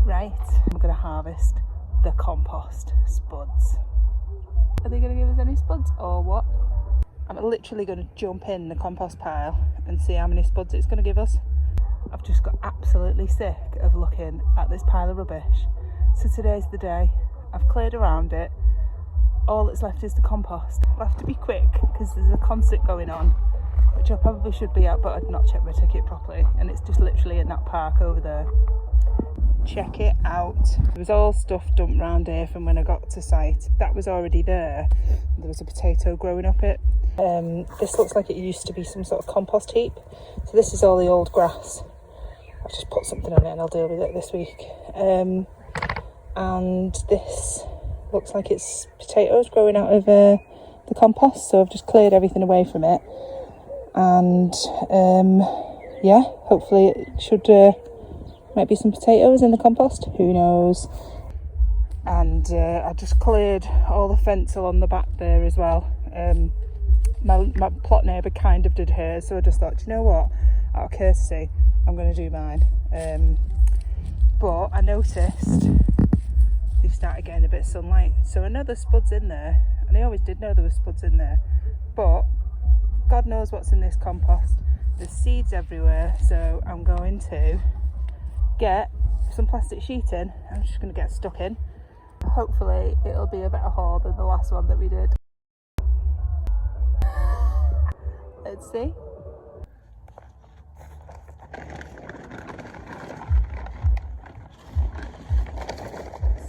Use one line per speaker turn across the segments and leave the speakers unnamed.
Right, I'm going to harvest the compost spuds. Are they going to give us any spuds or what? I'm literally going to jump in the compost pile and see how many spuds it's going to give us. I've just got absolutely sick of looking at this pile of rubbish. So today's the day. I've cleared around it. All that's left is the compost. I'll have to be quick because there's a concert going on, which I probably should be at, but I'd not checked my ticket properly, and it's just literally in that park over there. Check it out. There was all stuff dumped round here from when I got to site. That was already there. There was a potato growing up it. This looks like it used to be some sort of compost heap. So this is all the old grass. I've just put something on it and I'll deal with it this week. And this looks like it's potatoes growing out of the compost. So I've just cleared everything away from it. And yeah, hopefully it should... might be some potatoes in the compost, who knows. And I just cleared all the fence along the back there as well. My plot neighbour kind of did hers, so I just thought, do you know what, out of courtesy I'm going to do mine. But I noticed they started getting a bit of sunlight, so I know there's spuds in there, and I always did know there were spuds in there, but God knows what's in this compost. There's seeds everywhere, so I'm going to get some plastic sheeting. I'm just going to get stuck in. Hopefully it'll be a better haul than the last one that we did. Let's see.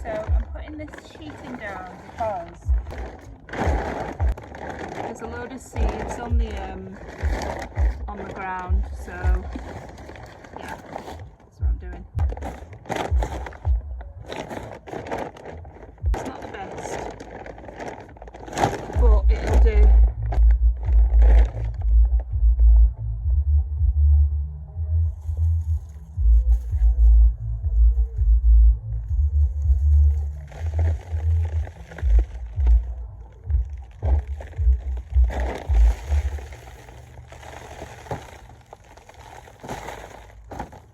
So I'm putting this sheeting down because there's a load of seeds on the ground, so yeah. What I'm doing. It's not the best, but it'll do.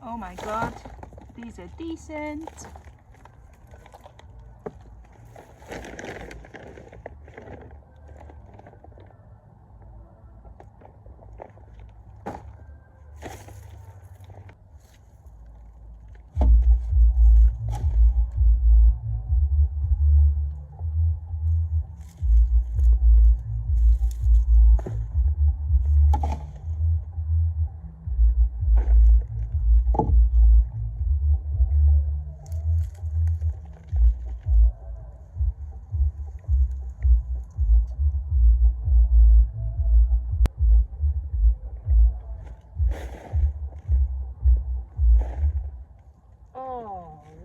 Oh my God. These are decent.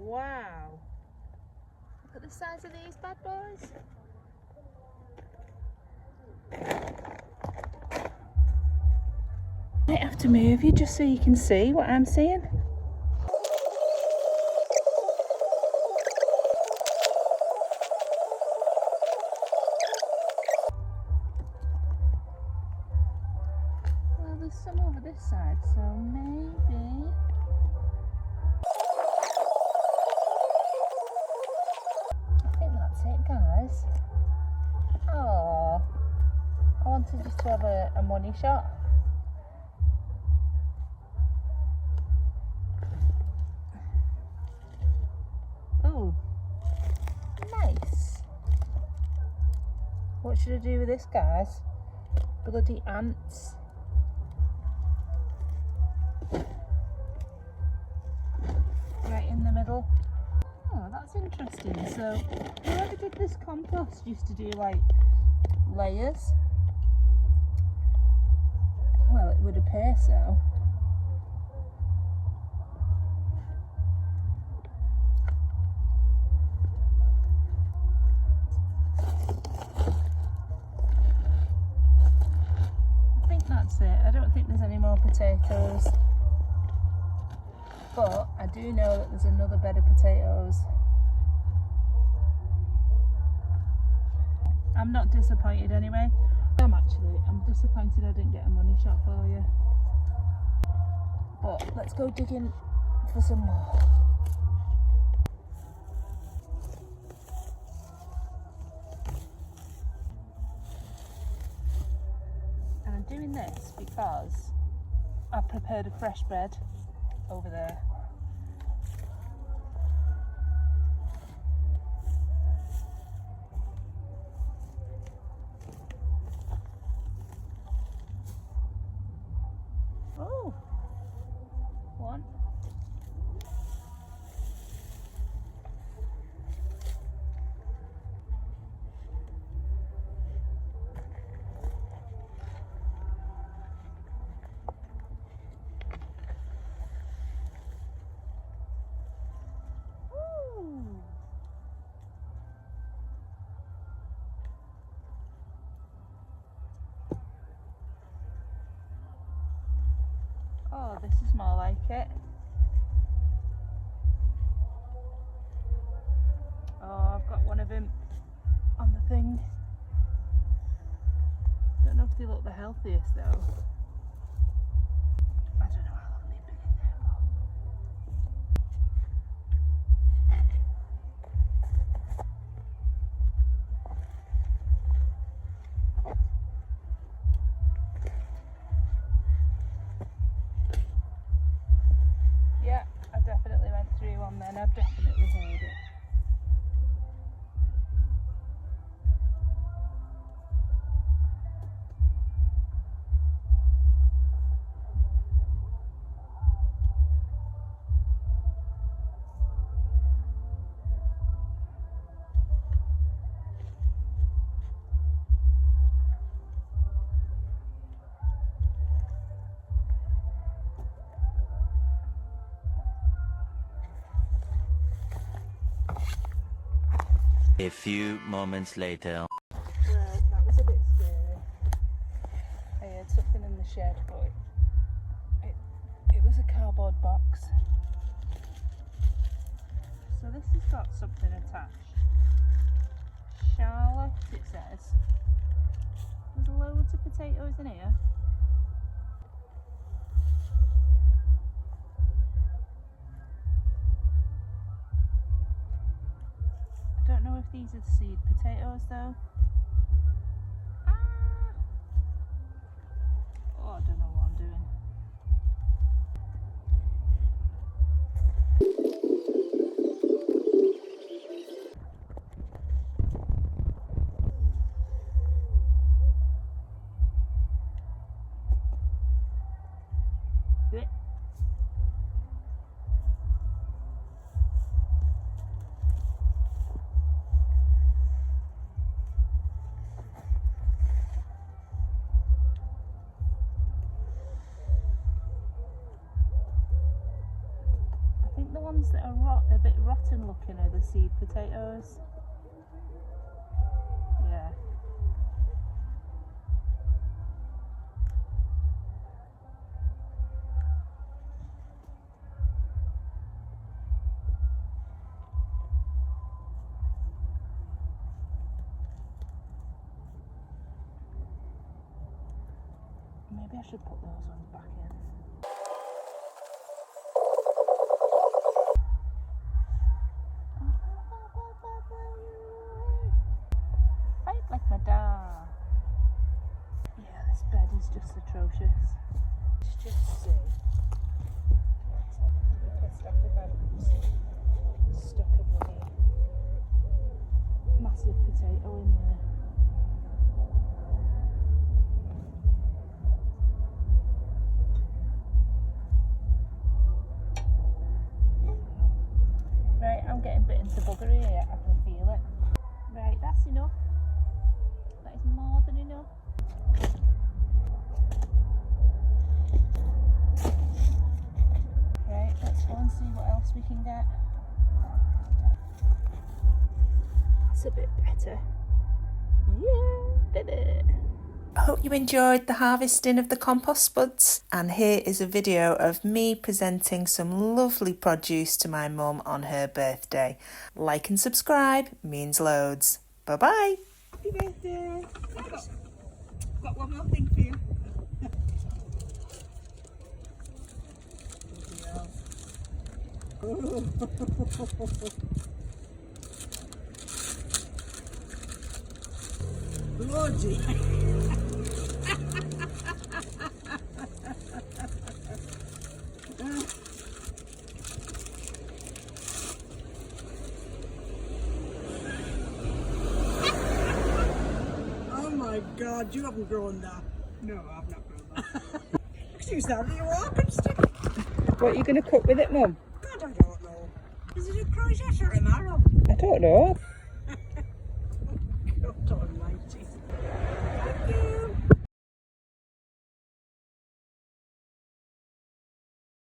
Wow, look at the size of these bad boys. I might have to move you just so you can see what I'm seeing. Well, there's some over this side, so maybe... guys. Oh, I wanted just to have a money shot. Oh, nice. What should I do with this, guys? Bloody ants. Right in the middle. Oh, that's interesting. So whoever did this compost used to do like layers. Well, it would appear so. I think that's it. I don't think there's any more potatoes. But I do know that there's another bed of potatoes. I'm not disappointed anyway. I'm disappointed I didn't get a money shot for you. But let's go digging for some more. doing this because I've prepared a fresh bed over there. Oh, one. Oh, this is more like it. Oh, I've got one of him on the thing. Don't know if they look the healthiest though. I don't know how long they've been in there for. Yeah, I definitely went through one then. I've definitely heard it.
A few moments later.
Well, that was a bit scary. I heard something in the shed, but it was a cardboard box. So this has got something attached. Charlotte, it says. There's loads of potatoes in here. I don't know if these are seed potatoes though. Ah! Oh, I don't know what I'm doing. Blech. I think the ones that are a bit rotten looking are the seed potatoes. Yeah. Maybe I should put those ones back in. Fight like my dog. Yeah, this bed is just atrocious. Let's just see. I'm pissed off if I've stuck a bloody massive potato in there. Right, I'm getting bit into buggery here, I can feel it. Right, that's enough. That is more than enough. Right, let's go and see what else we can get. That's a bit better. Yeah, did it. I hope you enjoyed the harvesting of the compost spuds, and here is a video of me presenting some lovely produce to my mum on her birthday. Like and subscribe means loads. Bye bye. Happy birthday. I've got one more thing for you. Bloody.
my God, you haven't grown that.
No, I've not grown that.
Excuse that, are you walking stick?
What are you going to cook with it, Mum?
God, I don't know. Is it a crochet or a marrow?
I don't know.